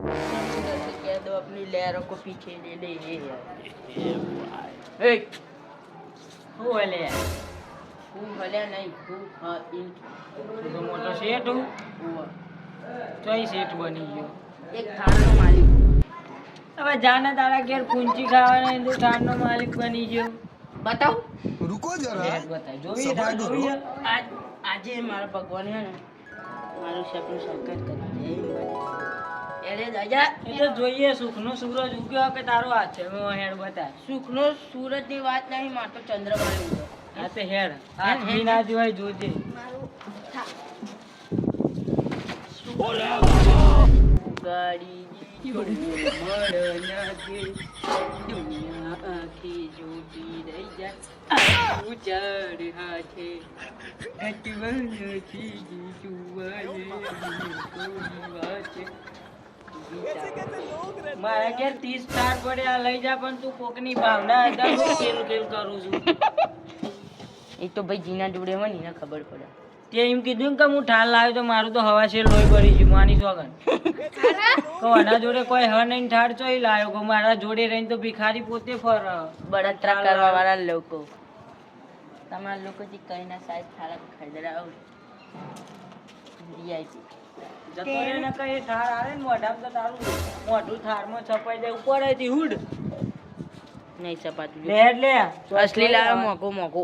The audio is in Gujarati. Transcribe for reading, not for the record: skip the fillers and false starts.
कह दो अपनी लहरों को पीछे ले ले ये શું હલે तू भले नहीं तू हाँ इन તું તો મોટો શેઠ હું ચોઈ શેઠ બની ગયો एक थाना मालिक હવે જાને તારા ઘેર પૂંચી ખાવાના તું ઠારનો માલિક બની ગયો बताओ रुको जरा લેટ બતાય જોવી સબર ઠાર જોવી કરો. છે? आज आज मारा भगवान है ना मारू सपનું સાકાર કરી દે એમ બને એલે દાદા એ તો જોઈએ સુખનો સૂરજ ઉગ્યો કે તારો હાથ છે મેં હેડ બતાય સુખનો સૂરજની વાત નહીં માર તો ચંદ્રમાને ઉડો આ તે હેડ હાથ બી ના દિવાય જોજે મારું ગાડી મળ ના દે દુનિયા આખી જોતી રહી જાય ઉચાર હાથે ઘટવાનું મારા ઘેર 30 સ્ટાર પડ્યા લઈ જા પણ તું કોકની ભાવના હતા હું કેલ કેલ કરું છું એ તો ભાઈ જીના જોડે હોય ને એને ખબર પડે તે એમ કીધું કે હું ઠાલ લાવ્યો તો મારું તો હવા શેર લોહી ભરી ગયું માની સોગન તો આના જોડે કોઈ હ નહીં ઠાર ચોઈ લાવ્યો કે મારા જોડે રહીને તો ભિખારી પોતે ફર બળતરા કરવા વાળા લોકો તમારા લોકોથી કઈ ના સાહેબ થાળા ખરીદરા વીઆઈપી જતો રે ને કઈ ઠાર આવે ને મોઢામાં તો તારું મોઢું ઠારમાં છપાઈ જાય ઉપર હતી હુડ નહીં સપાતું લે લે અસલી લાવે મોકો મોકો